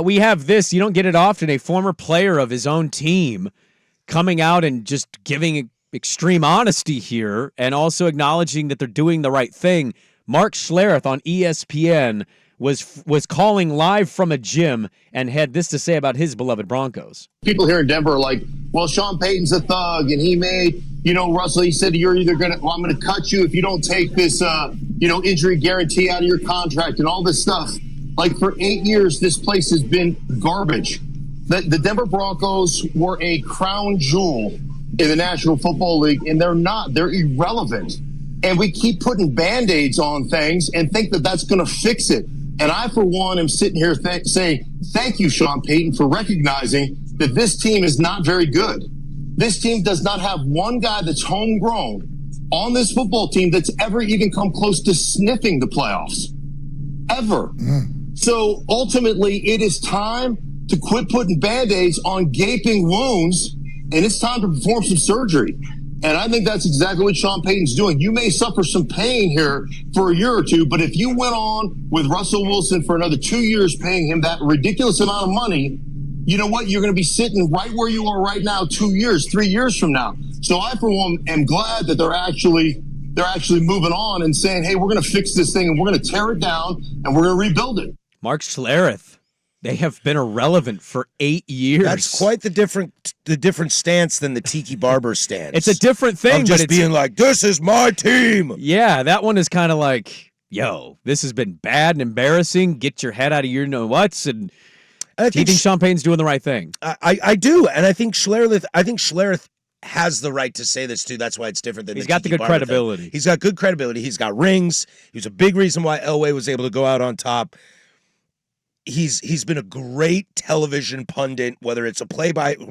We have this. You don't get it often. A former player of his own team coming out and just giving extreme honesty here and also acknowledging that they're doing the right thing. Mark Schlereth on ESPN was calling live from a gym and had this to say about his beloved Broncos. People here in Denver are like, well, Sean Payton's a thug, and he made, Russell, he said, I'm going to cut you if you don't take this, injury guarantee out of your contract and all this stuff. Like, for 8 years, this place has been garbage. The Denver Broncos were a crown jewel in the National Football League, and they're not. They're irrelevant. And we keep putting Band-Aids on things and think that that's going to fix it. And I, for one, am sitting here saying, thank you, Sean Payton, for recognizing that this team is not very good. This team does not have one guy that's homegrown on this football team that's ever even come close to sniffing the playoffs. Ever. So ultimately, it is time to quit putting Band-Aids on gaping wounds, and it's time to perform some surgery. And I think that's exactly what Sean Payton's doing. You may suffer some pain here for a year or two, but if you went on with Russell Wilson for another 2 years paying him that ridiculous amount of money, you know what? You're going to be sitting right where you are right now 2 years, 3 years from now. So I, for one, am glad that they're actually moving on and saying, hey, we're going to fix this thing and we're going to tear it down and we're going to rebuild it. Mark Schlereth. They have been irrelevant for 8 years. That's quite the different stance than the Tiki Barber stance. It's a different thing. Of just being like, this is my team. Yeah, that one is kind of like, yo, this has been bad and embarrassing. Get your head out of your know-whats. And I think Sean Payton's doing the right thing. I do, and I think Schlereth has the right to say this too. That's why it's different than he's got the good credibility. He's got good credibility. He's got rings. He was a big reason why Elway was able to go out on top. He's been a great television pundit, whether it's a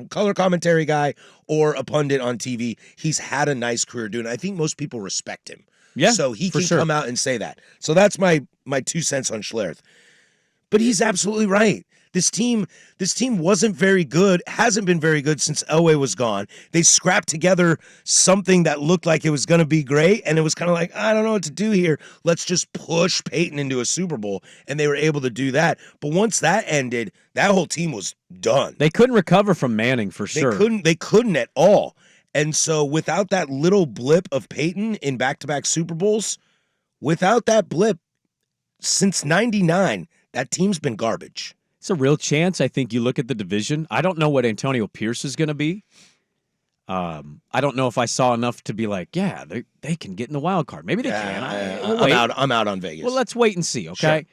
color commentary guy or a pundit on TV. He's had a nice career doing it. I think most people respect him. Yeah, so he can come out and say that. So that's my 2 cents on Schlereth. But he's absolutely right. This team wasn't very good, hasn't been very good since Elway was gone. They scrapped together something that looked like it was going to be great, and it was kind of like, I don't know what to do here. Let's just push Peyton into a Super Bowl, and they were able to do that. But once that ended, that whole team was done. They couldn't recover from Manning for sure. They couldn't at all. And so without that little blip of Peyton in back-to-back Super Bowls, without that blip, since 99, that team's been garbage. It's a real chance. I think you look at the division. I don't know what Antonio Pierce is going to be. I don't know if I saw enough to be like, yeah, they can get in the wild card. Maybe they can. I'm out on Vegas. Well, let's wait and see, okay?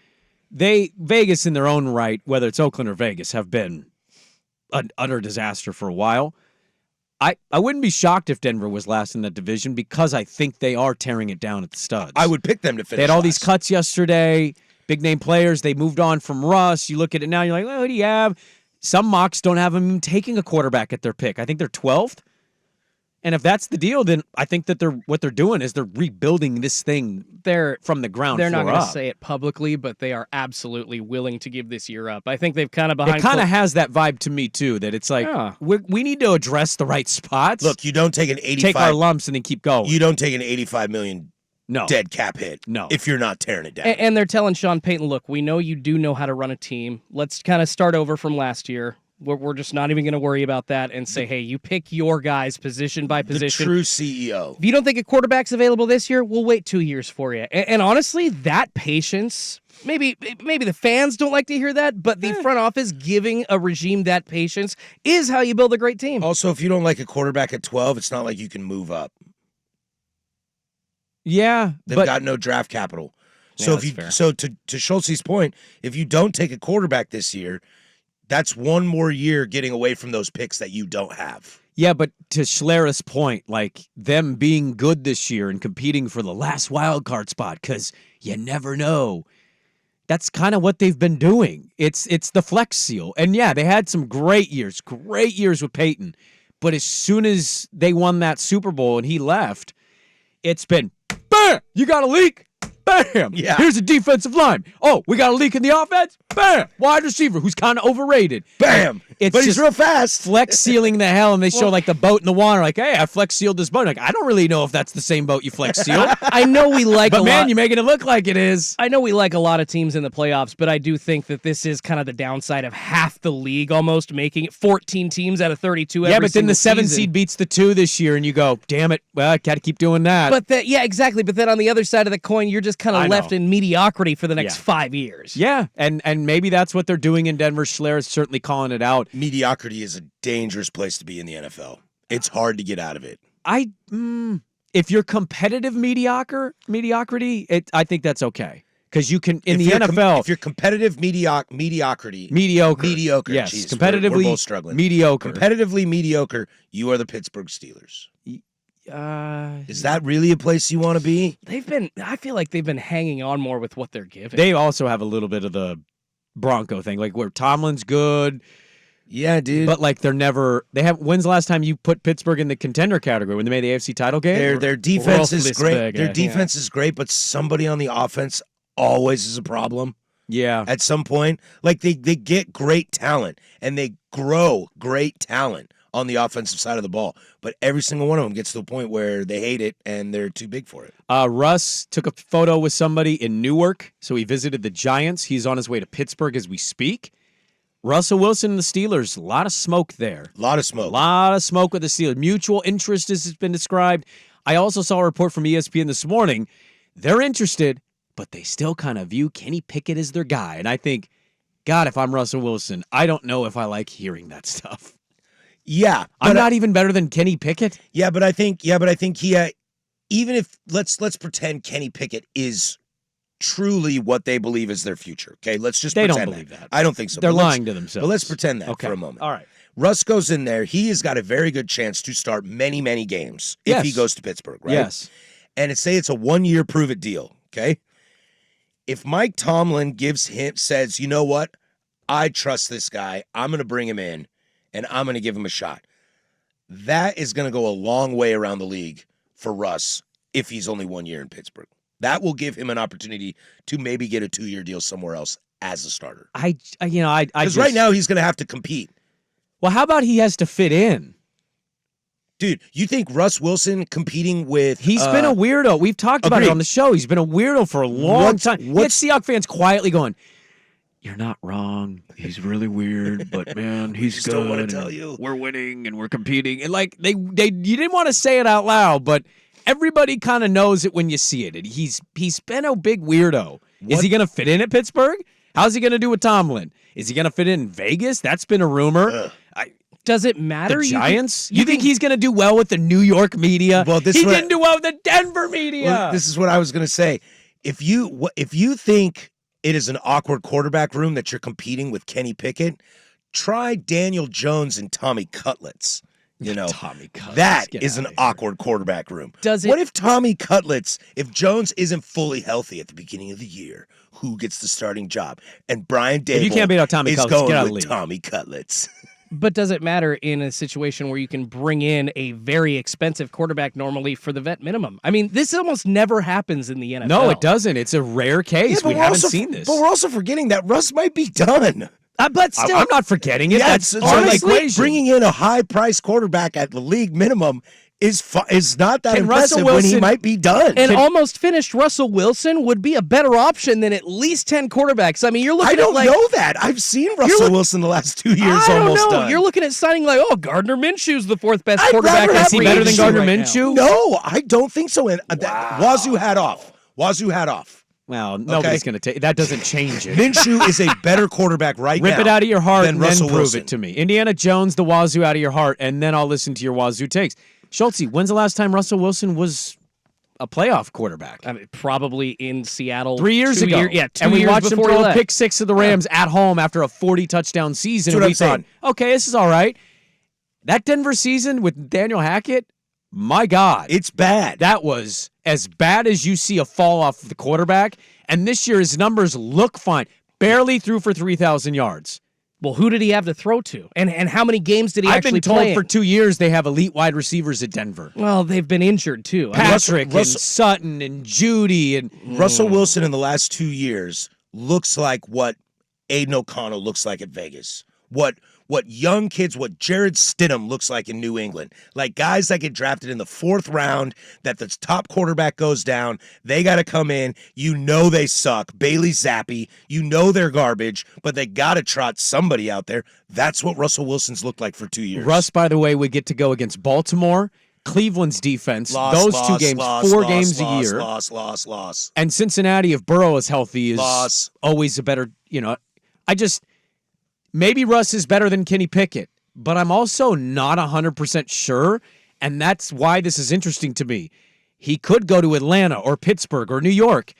Sure. Vegas in their own right, whether it's Oakland or Vegas, have been an utter disaster for a while. I wouldn't be shocked if Denver was last in that division because I think they are tearing it down at the studs. I would pick them to finish. They had all these cuts yesterday. Big name players, they moved on from Russ. You look at it now, you're like, well, who do you have? Some mocks don't have them taking a quarterback at their pick. I think they're 12th. And if that's the deal, then I think that what they're doing is they're rebuilding this thing from the ground floor up. They're not going to say it publicly, but they are absolutely willing to give this year up. I think they've kind of behind. It kind of has that vibe to me too. That it's like we need to address the right spots. Look, you don't take take our lumps and then keep going. You don't take an $85 million No. dead cap hit. No. If you're not tearing it down. And they're telling Sean Payton, look, we know you do know how to run a team. Let's kind of start over from last year. We're just not even going to worry about that and say, hey, you pick your guys position by position. The true CEO. If you don't think a quarterback's available this year, we'll wait 2 years for you. And honestly, that patience, maybe the fans don't like to hear that, but the front office giving a regime that patience is how you build a great team. Also, if you don't like a quarterback at 12, it's not like you can move up. Yeah, they've got no draft capital. So to Schultz's point, if you don't take a quarterback this year, that's one more year getting away from those picks that you don't have. Yeah, but to Schlereth's point, like them being good this year and competing for the last wild card spot, because you never know. That's kind of what they've been doing. It's the flex seal. And yeah, they had some great years with Peyton. But as soon as they won that Super Bowl and he left, it's been, you got a leak. Bam! Yeah. Here's a defensive line. Oh, we got a leak in the offense? Bam! Wide receiver who's kind of overrated. Bam! It's But he's just real fast. Flex sealing the hell, and they show like the boat in the water. Like, hey, I flex sealed this boat. Like, I don't really know if that's the same boat you flex sealed. I know we like But a man, lot. you're making it look like it is. I know we like a lot of teams in the playoffs, but I do think that this is kind of the downside of half the league almost making it 14 teams out of 32 every Yeah, but then the single 7 season. seed beats the 2 this year, and you go, damn it, well, I got to keep doing that. But that, yeah, exactly. But then on the other side of the coin, you're just kind I of left know. in mediocrity for the next Yeah. 5 years. yeah, and maybe that's what they're doing in Denver. Schlereth is certainly calling it out. Mediocrity is a dangerous place to be in the NFL. It's hard to get out of it. If you're competitive mediocrity, I think that's okay. Because you can, in If the you're NFL, if you're competitive mediocrity, mediocre. Yes, Jeez, competitively competitively we're both struggling. mediocre. Competitively mediocre, you are the Pittsburgh Steelers. Is that really a place you want to be? I feel like they've been hanging on more with what they're given. They also have a little bit of the Bronco thing, like where Tomlin's good, Yeah, dude. but like when's the last time you put Pittsburgh in the contender category when they made the AFC title game? Their defense is great. Roethlisberger, Their defense is great, but somebody on the offense always is a problem. Yeah. At some point, like they get great talent and they grow great talent on the offensive side of the ball, but every single one of them gets to a point where they hate it and they're too big for it. Russ took a photo with somebody in Newark, so he visited the Giants. He's on his way to Pittsburgh as we speak. Russell Wilson and the Steelers, a lot of smoke there. A lot of smoke. A lot of smoke with the Steelers. Mutual interest as has been described. I also saw a report from ESPN this morning. They're interested, but they still kind of view Kenny Pickett as their guy. And I think, God, if I'm Russell Wilson, I don't know if I like hearing that stuff. Yeah, I'm but not even better than Kenny Pickett. Yeah, but I think he even if let's pretend Kenny Pickett is truly what they believe is their future. Okay, let's just They don't pretend believe that. I don't think so. They're But let's- lying to themselves. But let's pretend that Okay. for a moment. All right. Russ goes in there. He has got a very good chance to start many, many games if he Yes. goes to Pittsburgh, right? Yes. And it's a 1-year prove it deal. Okay. If Mike Tomlin says, you know what, I trust this guy. I'm going to bring him in, and I'm going to give him a shot. That is going to go a long way around the league for Russ if he's only 1 year in Pittsburgh. That will give him an opportunity to maybe get a 2-year deal somewhere else as a starter. Because Right now he's going to have to compete. Well, how about he has to fit in? Dude, you think Russ Wilson competing with... He's been a weirdo. We've talked about it agreed. on the show. He's been a weirdo for a long time. Yet what's- Seahawks fans quietly going, "You're not wrong. He's really weird, but man, he's just good. don't wanna and tell you. We're winning and we're competing." And like you didn't want to say it out loud, but everybody kind of knows it when you see it. And he's been a big weirdo. Is he going to fit in at Pittsburgh? How's he going to do with Tomlin? Is he going to fit in Vegas? That's been a rumor. Does it matter? The You Giants? think- You think he's going to do well with the New York media? Well, this he is what- didn't do well with the Denver media. Well, this is what I was going to say. If you think it is an awkward quarterback room that you're competing with Kenny Pickett, try Daniel Jones and Tommy Cutlets. You know, Tommy Cutlets, that get is outta an here. awkward quarterback room. Does What it- if Tommy Cutlets, if Jones isn't fully healthy at the beginning of the year, who gets the starting job? And Brian Dable you can't beat out Tommy is Cutlets, going get out of with the league. Tommy Cutlets. But does it matter in a situation where you can bring in a very expensive quarterback normally for the vet minimum? I mean, this almost never happens in the NFL. No, it doesn't. It's a rare case. but We we're haven't also- seen this. But we're also forgetting that Russ might be done. But still, I'm not forgetting it. Yeah, That's it's- part of the honestly, equation. bringing in a high-priced quarterback at the league minimum is not that Can Russell impressive when he Wilson- might be done. and almost finished Russell Wilson would be a better option than at least 10 quarterbacks. I mean, you're looking I at don't like, know that. I've seen Russell Wilson the last 2 years I don't almost know. done. You're looking at signing like, Gardner Minshew's the 4th best I'd quarterback. rather in have Is he free better than agency Gardner right now. Minshew? No, I don't think so. And Wazoo hat off. Wazoo hat off. Well, nobody's going to take that. Doesn't change it. Minshew is a better quarterback right now. Rip it out of your heart than and then Russell prove Wilson. it to me. Indiana Jones, the Wazoo out of your heart, and then I'll listen to your Wazoo takes. Schultzy, when's the last time Russell Wilson was a playoff quarterback? I mean, probably in Seattle 3 years 2 ago. year- yeah, 2 and we years watched him before he throw a left. pick six of the Rams at home after a 40-touchdown season, That's and what we I'm thought, saying. okay, this is all right. That Denver season with Daniel Hackett, my God. It's bad. That was as bad as you see a fall off of the quarterback. And this year, his numbers look fine. Barely threw for 3,000 yards. Well, who did he have to throw to? And how many games did he I've actually been told play? for 2 years they have elite wide receivers at Denver. Well, they've been injured too. Patrick Russell- and Sutton and Judy and Russell Wilson in the last 2 years looks like what Aiden O'Connell looks like at Vegas. What young kids, what Jared Stidham looks like in New England. Like guys that get drafted in the 4th round, that the top quarterback goes down, they got to come in. You know they suck. Bailey Zappi, you know they're garbage, but they got to trot somebody out there. That's what Russell Wilson's looked like for 2 years. Russ, by the way, would get to go against Baltimore, Cleveland's defense, Loss, those two games, four games a year. Loss. And Cincinnati, if Burrow is healthy, is Loss. always a better, maybe Russ is better than Kenny Pickett, but I'm also not 100% sure, and that's why this is interesting to me. He could go to Atlanta or Pittsburgh or New York.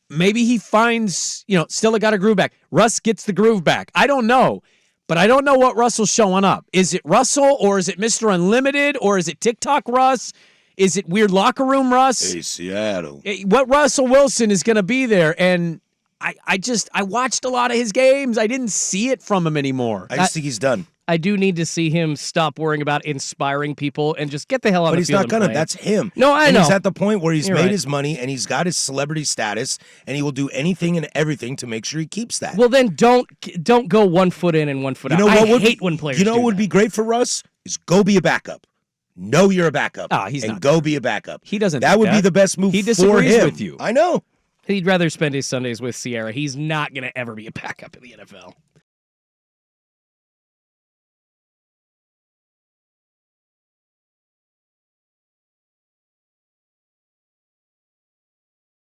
Maybe he finds, still got a groove back. Russ gets the groove back. I don't know, but I don't know what Russell's showing up. Is it Russell, or is it Mr. Unlimited, or is it TikTok Russ? Is it weird locker room Russ? Hey, Seattle. What Russell Wilson is going to be there, and I watched a lot of his games. I didn't see it from him anymore. I just think he's done. I do need to see him stop worrying about inspiring people and just get the hell out But of the he's field. not gonna. and play. That's him. No, I And know. He's at the point where he's You're made right. his money and he's got his celebrity status, and he will do anything and everything to make sure he keeps that. Well, then don't go 1 foot in and 1 foot you out. know what I would hate when players. You know do what would that. be great for Russ is go be a backup. Know you're a backup. He's and not go be a backup. He doesn't That think would be that. the best move He for disagrees him. with you. I know. He'd rather spend his Sundays with Sierra. He's not going to ever be a backup in the NFL.